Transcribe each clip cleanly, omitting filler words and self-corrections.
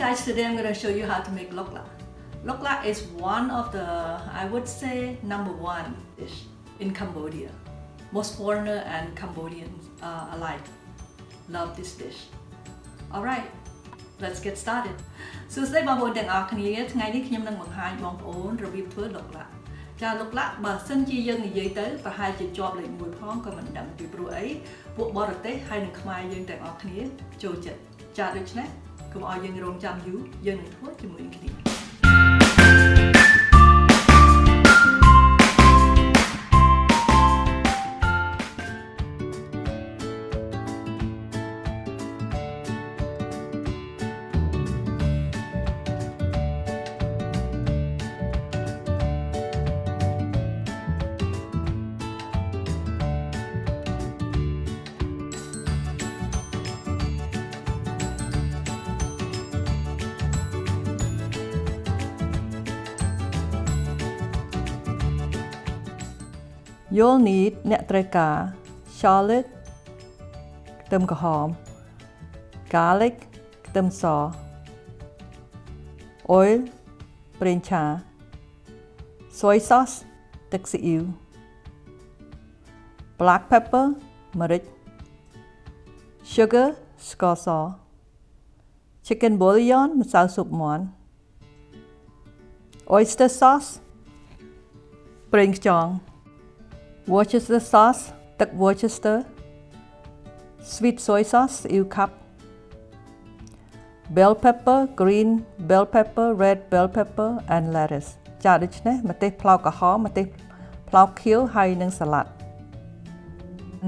guys, today I'm going to show you how to make Lok Lak. Lok Lak is one of the, I would say, #1 dish in Cambodia. Most foreigner and Cambodians alike love this dish. Alright, let's get started. សួស្តីបងប្អូនទាំងអស់គ្នាថ្ងៃនេះខ្ញុំនឹងបង្ហាញបងប្អូនរបៀបធ្វើ Lok Lak ចា Lok Lak បើសិនជាយើងនិយាយទៅប្រហែលជាជាប់លេខ1ផងក៏មិនដឹងពីព្រោះអីពួកបរទេសហើយនឹងខ្មែរយើងទាំងអស់គ្នាចូលចិត្តចាដូច្នេះកុំឲ្យយើងរងចាំយូរយើងនឹងធ្វើជាមួយគ្នា You'll need អ្នកត្រូវការ shallot ខ្ទឹមក្រហម garlic ខ្ទឹមស oil ប្រេងឆា soy sauce ទឹកស៊ីអ៊ីវ black pepper ម្រេច sugar ស្ករស chicken bullion ម្សៅស៊ុបមាន់ oyster sauce ប្រេងខ្យង Worcester sauce ទឹក Worcester sweet soy sauce ស៊ីអ៊ីវកាប់ bell pepper green bell pepper red bell pepper and lettuce ចាដូច្នេះម្ទេសផ្លោកក្រហមម្ទេសផ្លោកខៀវហើយនិងសាឡាត់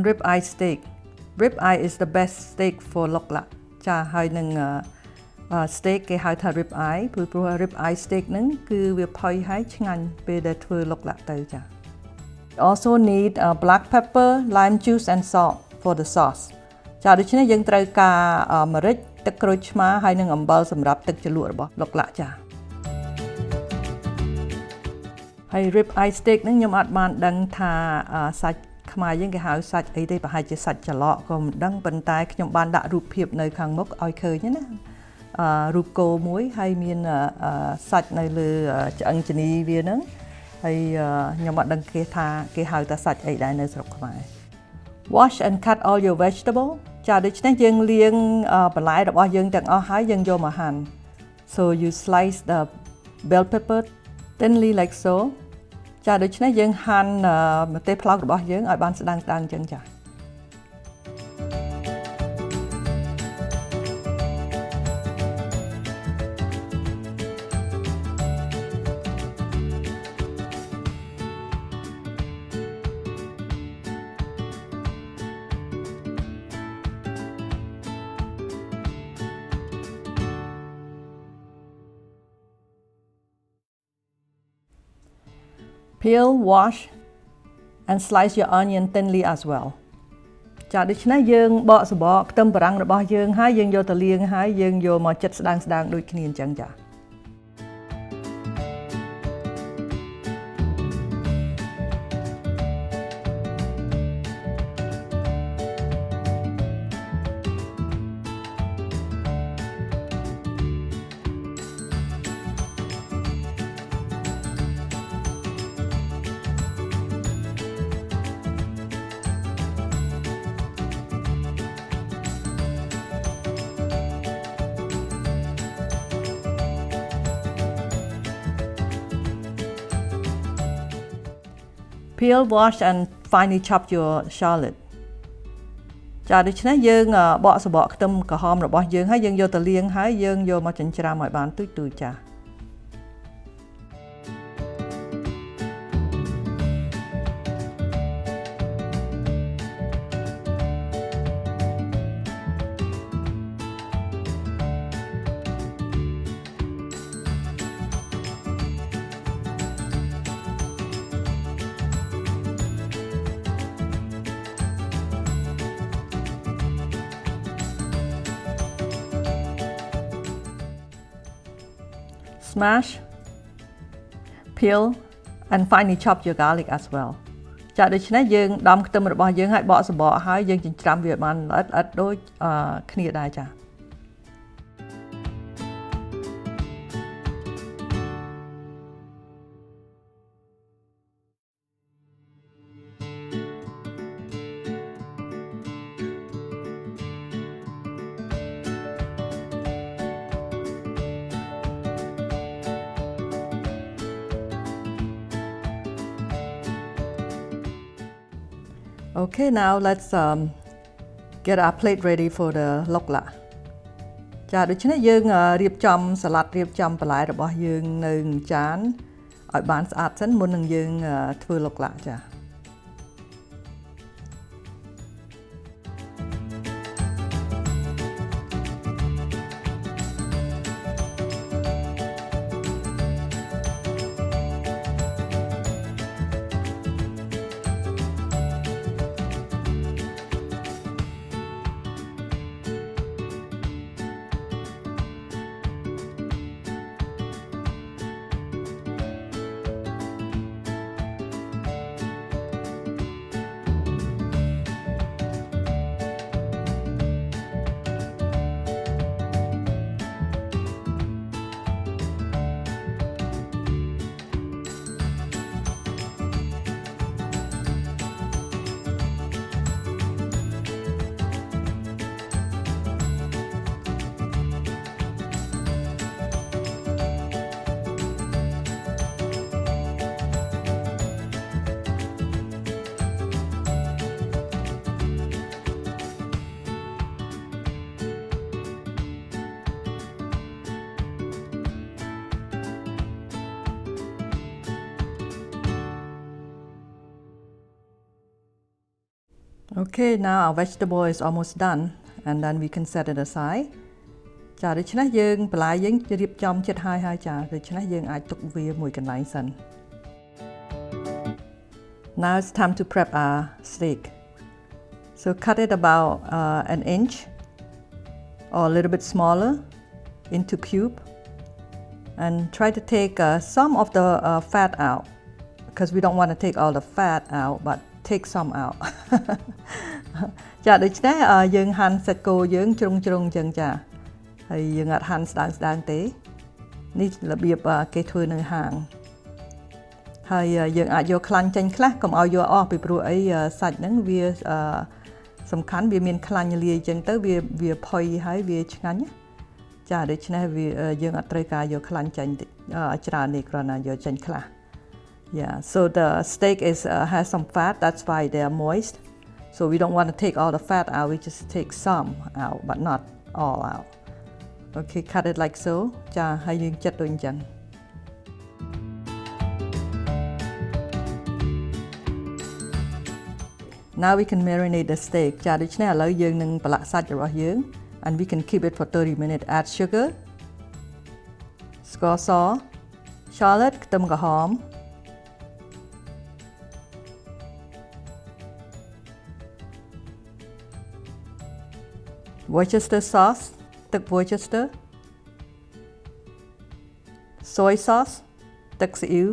rib eye steak rib eye is the best steak for Lok Lak ចាហើយនឹង steak គេហៅថា rib eye ព្រោះ rib eye steak ហ្នឹងគឺវាផុយហើយឆ្ងាញ់ពេលដែលធ្វើ Lok Lak ទៅចា Also need black pepper, lime juice and salt for the sauce. ចាដូច្នេះយើងត្រូវការម្រេចទឹកក្រូចឆ្មាហើយនិងអំបិលសម្រាប់ទឹកជ្រលក់របស់ Lok Lak ចាហើយ rib eye steak ហ្នឹងខ្ញុំអត់បានដឹងថាសាច់ខ្មែរយើងគេហៅសាច់អីទេប្រហែលជាសាច់ច្រឡកក៏មិនដឹងប៉ុន្តែខ្ញុំបានដាក់រូបភាពនៅខាងមុខឲ្យឃើញណារូបគោមួយហើយមានសាច់នៅលើឆ្អឹងជំនីវាហ្នឹង ហើយខ្ញុំអត់ដឹងគេហៅថាសាច់អីដែរនៅស្រុកខ្មែរ Wash and cut all your vegetable ចាដូច្នេះយើងលាងបន្លែរបស់យើងទាំងអស់ហើយយើងយកមកហាន់ So you slice the bell pepper thinly like so ចាដូច្នេះយើងហាន់ម្ទេសផ្លោករបស់យើងឲ្យបានស្ដើងៗអញ្ចឹងចា Peel, wash and slice your onion thinly as well. ចាដូច្នេះយើងបកសំបកខ្ទឹមបារាំងរបស់យើងហើយយើងយកទៅលាងហើយយើងយកមកចិតស្ដើងៗដូចគ្នាអញ្ចឹងចា Peel, wash and finely chop your shallot ចាដូច្នេះយើងបកសំបកខ្ទឹមក្រហមរបស់យើងហើយយើងយកទៅលាងហើយយើងយកមកចិញ្ច្រាំឲ្យបានទូចៗចា Smash, peel and finely chop your garlic as well. ចាដូច្នេះយើងដំខ្ទឹមរបស់យើងឲ្យបកសំបកហើយយើងចិញ្ច្រាំវាបានល្អិតៗដូចគ្នាដែរចា Okay, now let's get our plate ready for the Lok Lak ចាដូច្នេះយើងរៀបចំសាឡាត់រៀបចំបន្លែរបស់យើងនៅចានឲ្យបានស្អាតសិនមុននឹងយើងធ្វើ Lok Lak ចា Okay, now our vegetable is almost done and then we can set it aside ចាដូច្នេះយើងបន្លែយើងរៀបចំចិត្តហើយចាដូច្នេះយើងអាចទុកវាមួយកន្លែងសិន Now it's time to prep our steak so cut it about an inch or a little bit smaller into cube and try to take some of the fat out because we don't want to take all the fat out but take some out ចាដូច្នេះយើងហាន់សាច់គោយើងជ្រុងៗអញ្ចឹងចាហើយយើងអត់ហាន់ស្ដើងទេនេះរបៀបគេធ្វើនៅហាងហើយយើងអាចយកខ្លាញ់ចេញខ្លះកុំឲ្យយកអស់ពីព្រោះអីសាច់ហ្នឹងវាសំខាន់វាមានខ្លាញ់លាយអញ្ចឹងទៅវាផុយហើយវាឆ្ងាញ់ចាដូច្នេះយើងអត់ត្រូវការយកខ្លាញ់ចេញច្រើនទេគ្រាន់តែយកចេញខ្លះYeah, so the steak has some fat, that's why they are moist. So we don't want to take all the fat out, we just take some out, but not all out. Okay, cut it like so. ចាហើយយើងចិតដូចអញ្ចឹង Now we can marinate the steak. ចាដូច្នេះឥឡូវយើងនឹងប្រឡាក់សាច់របស់យើង and we can keep it for 30 minutes. Add sugar, ស្ករស shallot ខ្ទឹមក្រហមWorcester sauce ទឹក Worcester soy sauce ទឹកស៊ីអ៊ីវ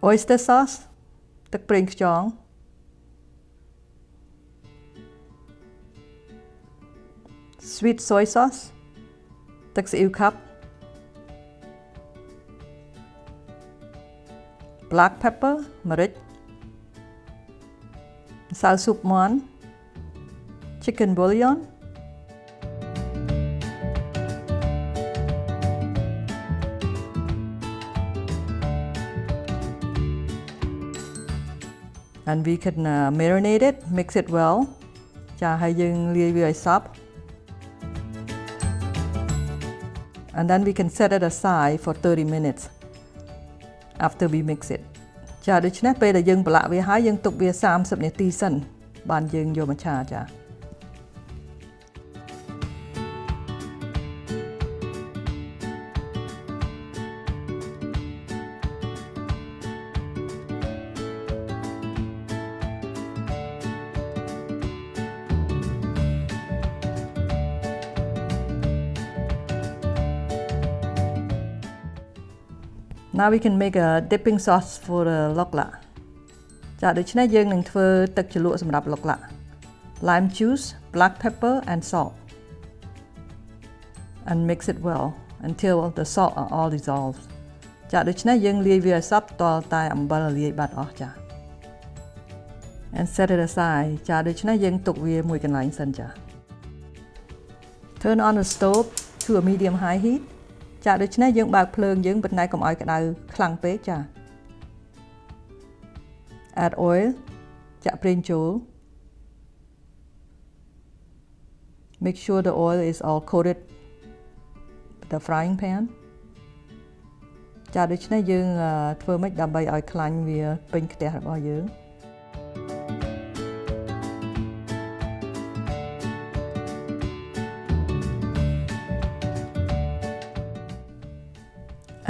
oyster sauce ទឹកប្រេងខ្យង sweet soy sauce ទឹកស៊ីអ៊ីវខាប់ black pepper ម្រេច ម្សៅស៊ុបមាន់ chicken bullion and we can marinate it mix it well ចាហើយយើងលាយវាឲ្យសព្វ and then we can set it aside for 30 minutes after we mix it ចាដូច្នេះពេលដែលយើងប្រឡាក់វាហើយយើងទុកវា30នាទីសិនបានយើងយកមកឆាចា Now we can make a dipping sauce for the Lok Lak ចាដូច្នេះយើងនឹងធ្វើទឹកជ្រលក់សម្រាប់ Lok Lak lime juice black pepper and salt and mix it well until the salt are all dissolved ចាដូច្នេះយើងលាយវាឲ្យសព្វតតែអំបិលលាយបាត់អស់ចា and set it aside ចាដូច្នេះយើងទុកវាមួយកន្លែងសិនចា Turn on the stove to a medium high heat ចាដូច្នេះយើងបើកភ្លើងយើងប៉ុន្តែកុំឲ្យក្តៅខ្លាំងពេកចា add oil ចាក់ប្រេងចូល make sure the oil is all coated the frying pan ចាដូច្នេះយើងធ្វើម៉េចដើម្បីឲ្យខ្លាញ់វាពេញខ្ទះរបស់យើង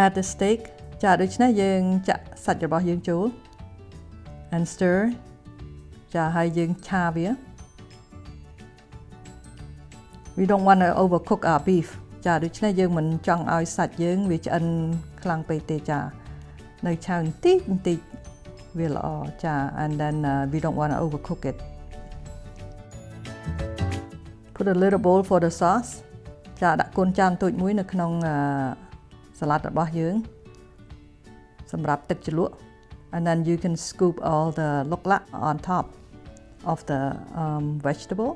add the steak ចាដូច្នេះយើងចាក់សាច់របស់យើងចូល and stir ចាហើយយើងឆាវា we don't want to overcook our beef ចាដូច្នេះយើងមិនចង់ឲ្យសាច់យើងវាឆ្អិនខ្លាំងពេកទេចានៅឆាបន្តិចវាល្អចា and then we don't want to overcook it put a little bowl for the sauce ចាដាក់កូនចានតូចមួយនៅក្នុងសាឡាត់របស់យើងសម្រាប់ទឹកជ្រលក់ and then you can scoop all the Lok Lak on top of the vegetable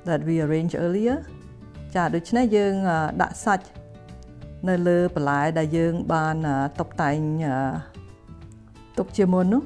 that we arranged earlier ចាដូច្នេះយើងដាក់សាច់នៅលើបន្លែដែលយើងបានតុបតែងទុកជាមុននោះ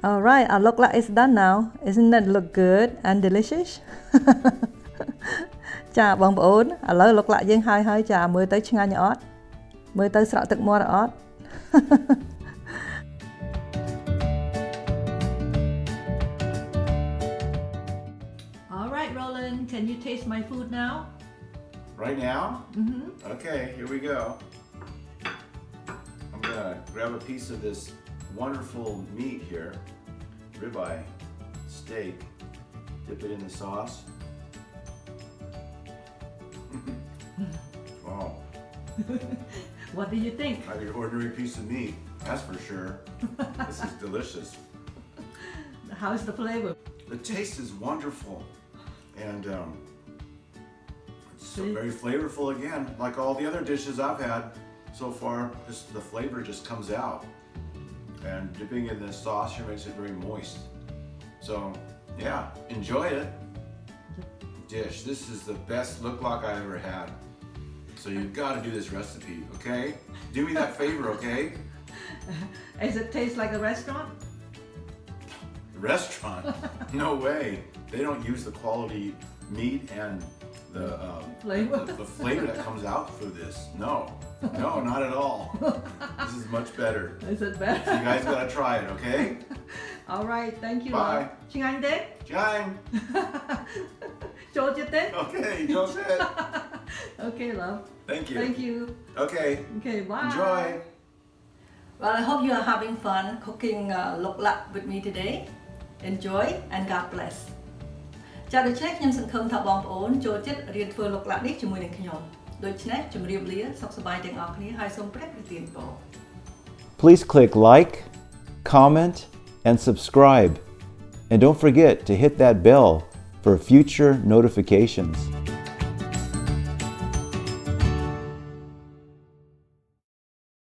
All right, our Lok Lak is done now. Isn't that look good and delicious? ចាបងប្អូនឥឡូវ Lok Lak យើងហើយចាមើលទៅឆ្ងាញ់អត់មើលទៅស្រក់ទឹកមាត់អត់ All right, Roland, can you taste my food now? Right now? Okay, here we go. I'm gonna grab a piece of this wonderful meat here, ribeye steak, dip it in the sauce. Wow. What do you think? Not your ordinary piece of meat, that's for sure. This is delicious. How's the flavor? The taste is wonderful, and it's so very flavorful again, like all the other dishes I've had so far. Just the flavor just comes out. And dipping in the sauce here makes it very moist. So yeah, enjoy it. Dish. This is the best Lok Lak I ever had. So you've got to do this recipe, okay? Do me that favor, okay? Does it taste like a restaurant? Restaurant? No way. They don't use the quality meat and the flavor that comes out through this. No, not at all. This is much better. Is it better? You guys gotta try it, okay? All right, thank you. Bye. Ching Day. Chang. Okay, Joseph. Okay, love. Thank you. Thank you. Okay. Okay, bye. Enjoy. Well, I hope you are having fun cooking Lok Lak with me today. Enjoy and God bless. ចាដូច្នេះខ្ញុំសង្ឃឹមថាបងប្អូនចូលចិត្តរៀនធ្វើ Lok Lak នេះជាមួយនឹងខ្ញុំដូច្នេះជម្រាបលាសុខសប្បាយទាំងអស់គ្នាហើយសូមព្រះប្រទានពរ Please click like, comment, and subscribe. And don't forget to hit that bell for future notifications.